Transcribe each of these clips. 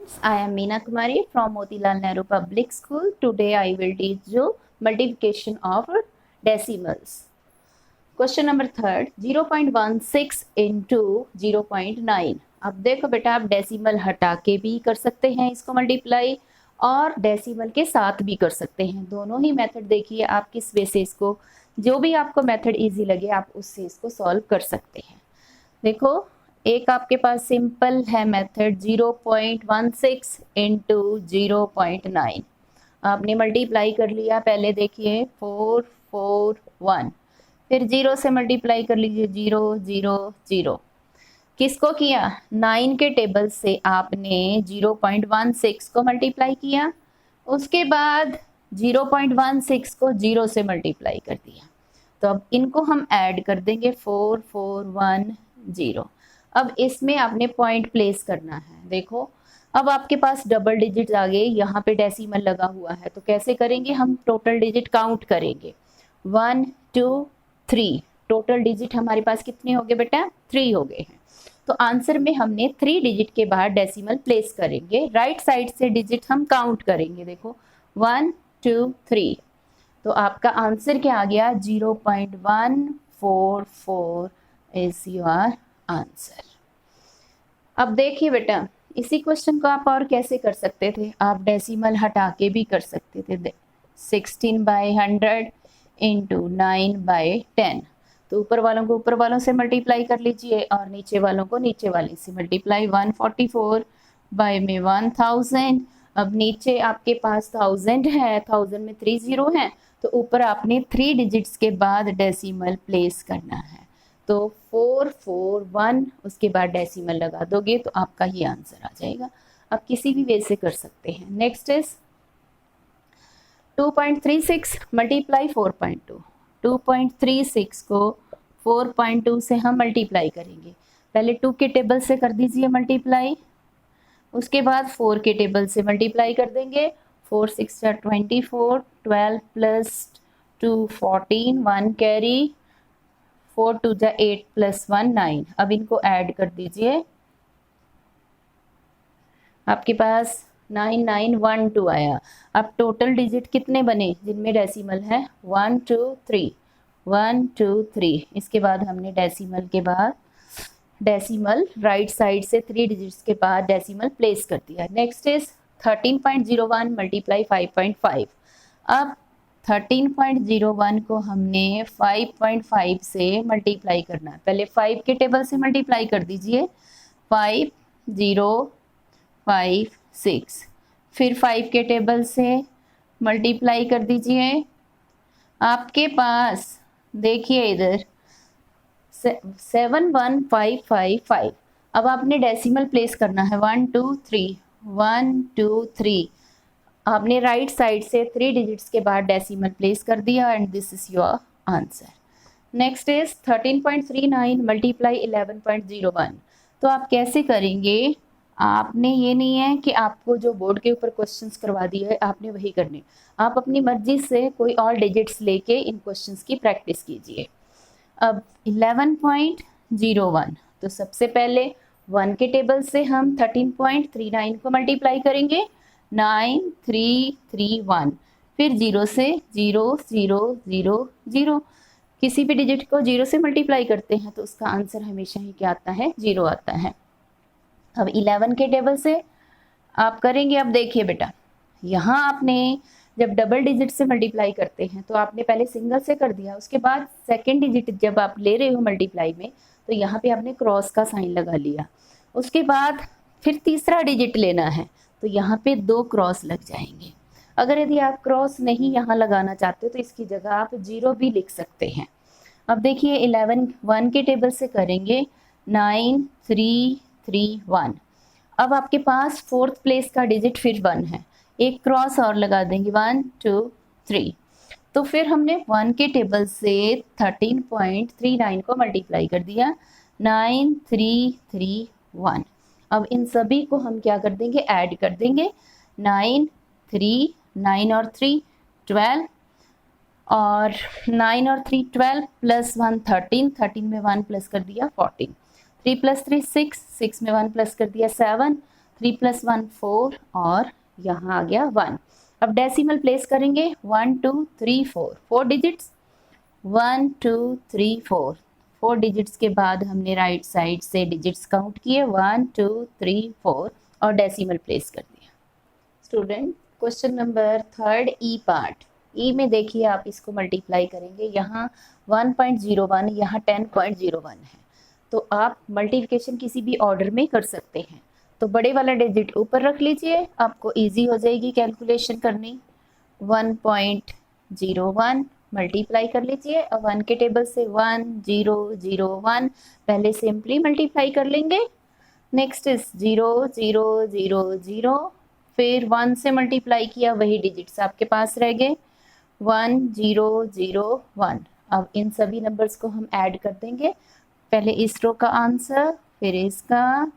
I am Meena Kumari from Motilal Nehru Public School. Today I will teach you multiplication of decimals. Question number third, 0.16 into 0.9. अब देखो बेटा, आप decimal हटा के भी कर सकते हैं इसको मल्टीप्लाई, और डेसिमल के साथ भी कर सकते हैं। दोनों ही मेथड देखिए आप किस वे से इसको, जो भी आपको मेथड इजी लगे आप उससे इसको सॉल्व कर सकते हैं। देखो, एक आपके पास सिंपल है मेथड 0.16 इंटू 0.9। आपने मल्टीप्लाई कर लिया, पहले देखिए 441, फिर 0 से मल्टीप्लाई कर लीजिए 0 0 0। किसको किया? 9 के टेबल से आपने 0.16 को मल्टीप्लाई किया, उसके बाद 0.16 को 0 से मल्टीप्लाई कर दिया। तो अब इनको हम ऐड कर देंगे 4410। अब इसमें आपने पॉइंट प्लेस करना है। देखो, अब आपके पास डबल डिजिट आ गए, यहाँ पे डेसिमल लगा हुआ है, तो कैसे करेंगे? हम टोटल डिजिट काउंट करेंगे। 1 2 3, टोटल डिजिट हमारे पास कितने हो गए बेटा? 3 हो गए हैं। तो आंसर में हमने 3 डिजिट के बाद डेसिमल प्लेस करेंगे, राइट साइड से डिजिट हम काउंट करेंगे। देखो 1 2 3, तो आपका आंसर क्या आ गया? 0.144 इज योर आंसर। अब देखिए बेटा, इसी क्वेश्चन को आप और कैसे कर सकते थे? आप डेसिमल हटा के भी कर सकते थे। 16/100 इंटू 9/10, तो ऊपर वालों को ऊपर वालों से मल्टीप्लाई कर लीजिए और नीचे वालों को नीचे वाले से मल्टीप्लाई। 144/1000। अब नीचे आपके पास 1000 है, 1000 में 3 0 हैं, तो ऊपर आपने 3 डिजिट्स के बाद डेसिमल प्लेस करना है। तो 441, उसके बाद डेसिमल लगा दोगे तो आपका ही आंसर आ जाएगा। आप किसी भी वे से कर सकते हैं। Next is 2.36 multiply 4.2। 2.36 को 4.2 से हम मल्टीप्लाई करेंगे। पहले 2 के टेबल से कर दीजिए मल्टीप्लाई, उसके बाद 4 के टेबल से मल्टीप्लाई कर देंगे। 4 6 24, 12 प्लस 2 14, 1 कैरी, 4 2 8 प्लस 1 9। अब इनको ऐड कर दीजिए, आपके पास 9912 आया। अब टोटल डिजिट कितने बने जिनमें डेसिमल है? 1 2 3, 1 2 3। इसके बाद हमने डेसिमल के बाद डेसिमल राइट साइड से 3 डिजिट्स के बाद डेसिमल प्लेस कर दिया। Next is 13.01 multiply 5.5। अब 13.01 को हमने 5.5 से मल्टीप्लाई करना है। पहले 5 के टेबल से मल्टीप्लाई कर दीजिए, 5 0 5 6, फिर 5 के टेबल से मल्टीप्लाई कर दीजिए। आपके पास देखिए इधर 71555। अब आपने डेसिमल प्लेस करना है 1 2 3, 1 2 3। आपने राइट साइड से 3 डिजिट्स के बाद डेसिमल प्लेस कर दिया and this is your answer. Next is 13.39 multiply 11.01। तो आप कैसे करेंगे? आपने ये नहीं है कि आपको जो बोर्ड के ऊपर क्वेश्चंस करवा दिए है आपने वही करने, आप अपनी मर्जी से कोई और डिजिट्स लेके इन क्वेश्चंस की प्रैक्टिस कीजिए। अब 11.01, तो सबसे पहले 1 के टेबल से हम 13.39 को मल्टीप्लाई करेंगे, 9331। फिर 0 से 0 0 0 0, किसी भी डिजिट को 0 से मल्टीप्लाई करते हैं तो उसका आंसर हमेशा ही क्या आता है? 0 आता है। अब 11 के टेबल से आप करेंगे। अब देखिए बेटा, यहाँ आपने जब डबल डिजिट से मल्टीप्लाई करते हैं तो आपने पहले सिंगल से कर दिया, उसके बाद सेकेंड डिजिट जब आप ले रहे हो मल्टीप्लाई में तो यहाँ पे आपने क्रॉस का साइन लगा लिया। उसके बाद फिर तीसरा डिजिट लेना है तो यहाँ पे 2 क्रॉस लग जाएंगे। अगर यदि आप क्रॉस नहीं यहाँ लगाना चाहते हो तो इसकी जगह आप 0 भी लिख सकते हैं। अब देखिए 11 1 के टेबल से करेंगे, 9331। अब आपके पास 4th प्लेस का डिजिट फिर 1 है, एक क्रॉस और लगा देंगे 1 2 3। तो फिर हमने 1 के टेबल से 13.39 को मल्टीप्लाई कर दिया, 9331। अब इन सभी को हम क्या कर देंगे? ऐड कर देंगे। 9 3 9 और 3 12, और 9 और 3 12 प्लस 1 13, 13 में 1 प्लस कर दिया 14, 3 + 3 6, 6 में 1 प्लस कर दिया 7, 3 + 1 4 और यहाँ आ गया 1। अब डेसिमल प्लेस करेंगे 1 2 3 4 4 डिजिट्स 1 2 3 4 4 डिजिट्स के बाद हमने राइट साइड से डिजिट्स काउंट किए 1 2 3 4 और डेसिमल प्लेस कर दिया। स्टूडेंट क्वेश्चन नंबर 3 ई पार्ट। ई में देखिए आप इसको मल्टीप्लाई करेंगे, यहाँ 1.01 यहाँ 10.01 है, तो आप मल्टीप्लिकेशन किसी भी ऑर्डर में कर सकते हैं। तो बड़े वाला डिजिट ऊपर रख लीजिए, आपको इजी हो जाएगी कैलकुलेशन करनी। 1.01 मल्टीप्लाई कर लीजिए। अब 1 के टेबल से 1 0 0 1 पहले सिंपली मल्टीप्लाई कर लेंगे। नेक्स्ट इज 0 0 0 0, फिर 1 से मल्टीप्लाई किया, वही डिजिट्स आपके पास रह गए 1 0 0 1। अब इन सभी नंबर्स को हम ऐड कर देंगे, पहले इस रो का आंसर, फिर इसका,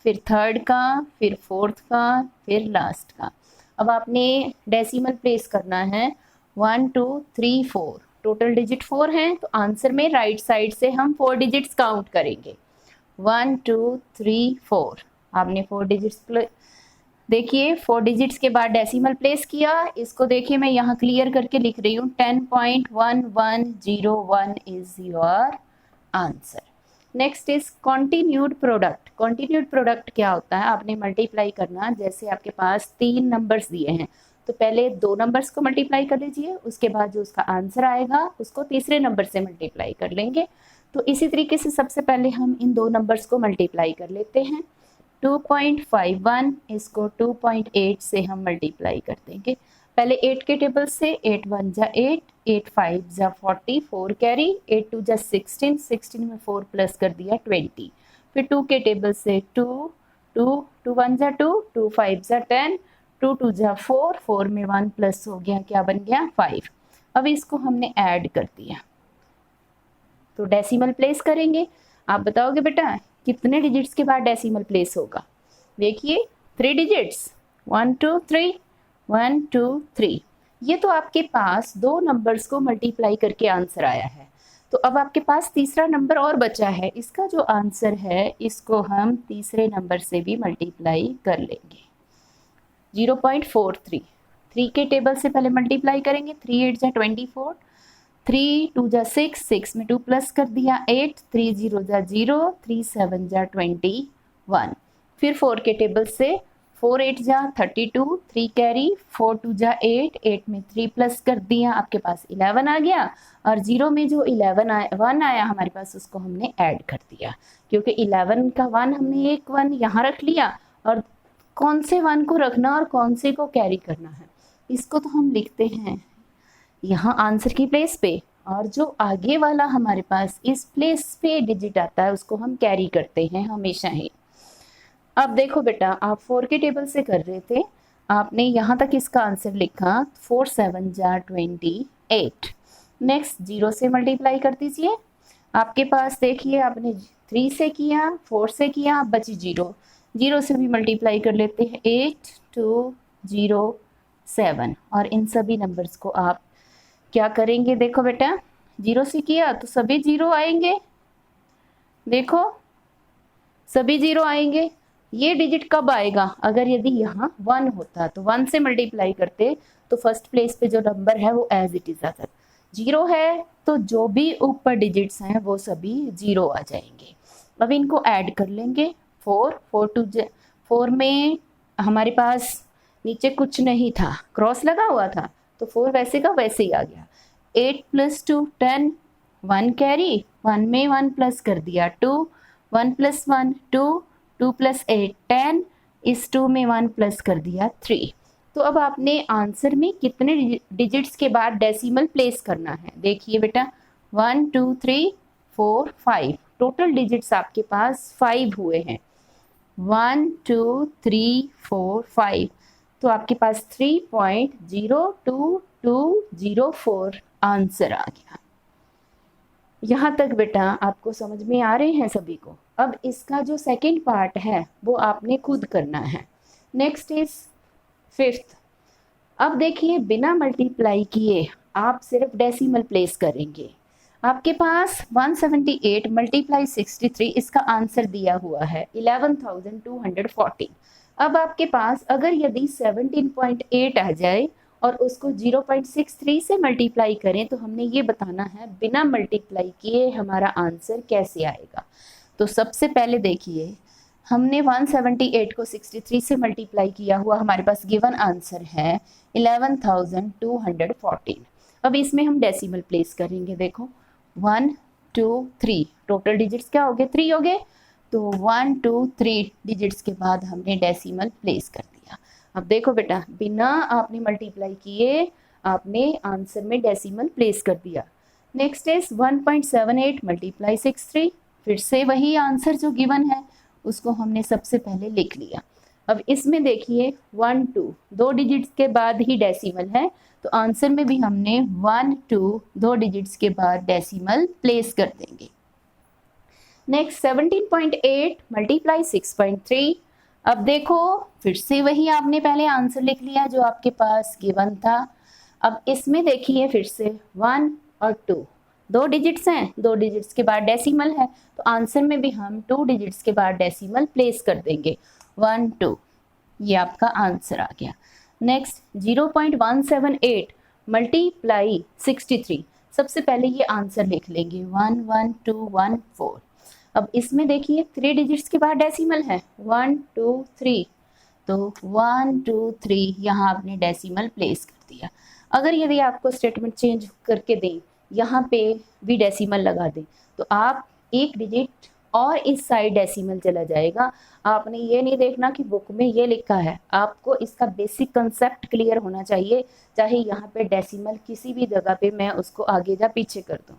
फिर थर्ड का, फिर फोर्थ का, फिर लास्ट का। अब आपने डेसिमल प्लेस करना है 1 2 3 4, टोटल डिजिट 4 हैं, तो आंसर में राइट साइड से हम 4 डिजिट्स काउंट करेंगे 1 2 3 4। आपने 4 डिजिट्स देखिए 4 डिजिट्स के बाद डेसिमल प्लेस किया। इसको देखिए मैं यहाँ क्लियर करके लिख रही हूँ 10.1101 is your answer. Next is continued product. Continued product क्या होता है, आपने मल्टीप्लाई करना, जैसे आपके पास 3 नंबर्स दिए हैं तो पहले 2 नंबर्स को मल्टीप्लाई कर लीजिए, उसके बाद जो उसका आंसर आएगा उसको तीसरे नंबर से मल्टीप्लाई कर लेंगे। तो इसी तरीके से सबसे पहले हम इन 2 नंबर्स को मल्टीप्लाई कर लेते हैं। 2.51 इसको 2.8 से हम मल्टीप्लाई कर देंगे। पहले 8 के टेबल से 8 1 जा 8, 8 5 जा 40, 4 कैरी, 8 2 जा 16, 16 में 4 प्लस कर दिया 20। फिर 2 के टेबल से 2 2 2 1 जा 2, 2 5 जा 10, 2 2 जा 4, 4 में 1 प्लस हो गया, क्या बन गया 5। अब इसको हमने ऐड कर दिया, तो डेसिमल प्लेस करेंगे। आप बताओगे बेटा कितने डिजिट्स के बाद डेसिमल प्लेस होगा। देखिए 3 डिजिट्स 1 2 3 1 2 3। ये तो आपके पास 2 नंबर्स को मल्टीप्लाई करके आंसर आया है, तो अब आपके पास तीसरा नंबर और बचा है। इसका जो आंसर है इसको हम तीसरे नंबर से भी मल्टीप्लाई कर लेंगे 0.43। 3 के टेबल से पहले मल्टीप्लाई करेंगे, 3 8 जा 24, 3 2 जा 6, 6 में 2 प्लस कर दिया 8, 3 0 जा 0, 3 7 जा 21। फिर 4 के टेबल से 4 8 जा 32, 3 कैरी, 4 2 जा 8, 8 में 3 प्लस कर दिया, आपके पास 11 आ गया। और 0 में जो 11 आया 1 आया हमारे पास, उसको हमने ऐड कर दिया, क्योंकि 11 का 1 हमने एक 1 यहाँ रख लिया, और कौन से 1 को रखना और कौन से को कैरी करना है इसको तो हम लिखते हैं यहाँ आंसर की प्लेस पे, और जो आगे वाला हमारे पास इस प्लेस पे डिजिट आता है उसको हम कैरी करते हैं हमेशा ही। अब देखो बेटा, आप 4 के टेबल से कर रहे थे, आपने यहाँ तक इसका आंसर लिखा 4 7 जा 28। नेक्स्ट 0 से मल्टीप्लाई कर दीजिए। आपके पास देखिए आपने 3 से किया, 4 से किया, बची 0, 0 से भी मल्टीप्लाई कर लेते हैं 8 2 0 7। और इन सभी नंबर्स को आप क्या करेंगे, देखो बेटा 0 से किया तो सभी 0 आएंगे, देखो सभी 0 आएंगे। ये डिजिट कब आएगा, अगर यदि यहाँ 1 होता तो 1 से मल्टीप्लाई करते तो फर्स्ट प्लेस पे जो नंबर है वो एज इट इज आता। 0 है तो जो भी ऊपर डिजिट्स हैं वो सभी 0 आ जाएंगे। अब इनको ऐड कर लेंगे 4 4 2 4 में हमारे पास नीचे कुछ नहीं था, क्रॉस लगा हुआ था, तो 4 वैसे का वैसे ही आ गया। 8 + 2 10, 1 कैरी, 1 में 1 प्लस कर दिया 2, 1 + 1 2, 2 + 8 10, इस 2 में 1 प्लस कर दिया 3। तो अब आपने आंसर में कितने डिजिट्स के बाद डेसिमल प्लेस करना है, देखिए बेटा 1 2 3 4 5, टोटल डिजिट्स आपके पास 5 हुए हैं, 1 2 3 4 5, तो आपके पास 3.02204 आंसर आ गया। यहाँ तक बेटा आपको समझ में आ रहे हैं सभी को। अब इसका जो सेकंड पार्ट है वो आपने खुद करना है। Next is 5th। अब देखिए बिना मल्टीप्लाई किए आप सिर्फ डेसिमल प्लेस करेंगे। आपके पास 178 × 63, इसका आंसर दिया हुआ है 11,240। अब आपके पास अगर यदि 17.8 आ जाए और उसको 0.63 से मल्टीप्लाई करें तो हमने ये बताना है बिना मल्टीप्लाई किए हमारा आंसर कैसे आएगा। तो सबसे पहले देखिए, हमने 178 को 63 से मल्टीप्लाई किया हुआ हमारे पास गिवन आंसर है 11,214। अब इसमें हम डेसिमल प्लेस करेंगे। देखो 1 2 3 टोटल डिजिट्स क्या हो गए, 3 हो गए। तो 1 2 3 डिजिट्स के बाद हमने डेसिमल प्लेस कर दिया। अब देखो बेटा, बिना आपने मल्टीप्लाई किए आपने आंसर में डेसिमल प्लेस कर दिया। नेक्स्ट इज 1.78 मल्टीप्लाई 63, फिर से वही आंसर जो गिवन है उसको हमने सबसे पहले लिख लिया। अब इसमें देखिए 1 2 दो डिजिट्स के बाद ही डेसिमल है, तो आंसर में भी हमने 1 2 दो डिजिट्स के बाद डेसिमल प्लेस कर देंगे। Next 17.8 multiply 6.3। अब देखो फिर से वही आपने पहले आंसर लिख लिया जो आपके पास गिवन था। अब इसमें देखिए फिर से 1 और 2 दो डिजिट्स हैं, दो डिजिट्स के बाद डेसिमल है, तो आंसर में भी हम 2 डिजिट्स के बाद डेसिमल प्लेस कर देंगे 1 2। ये आपका आंसर आ गया। Next 0.178 multiply 63। सबसे पहले ये आंसर लिख लेंगे 1 1 2 1 4। अब इसमें देखिए 3 डिजिट्स के बाद डेसिमल है 1 2 3, तो 1 2 3 यहाँ आपने डेसिमल प्लेस कर दिया। अगर यदि आपको स्टेटमेंट चेंज करके दें, यहाँ पे भी डेसिमल लगा दें, तो आप एक डिजिट और इस साइड डेसिमल चला जाएगा। आपने ये नहीं देखना कि बुक में ये लिखा है, आपको इसका बेसिक कंसेप्ट क्लियर होना चाहिए, चाहे यहाँ पे डेसिमल किसी भी जगह पे मैं उसको आगे या पीछे कर दूँ।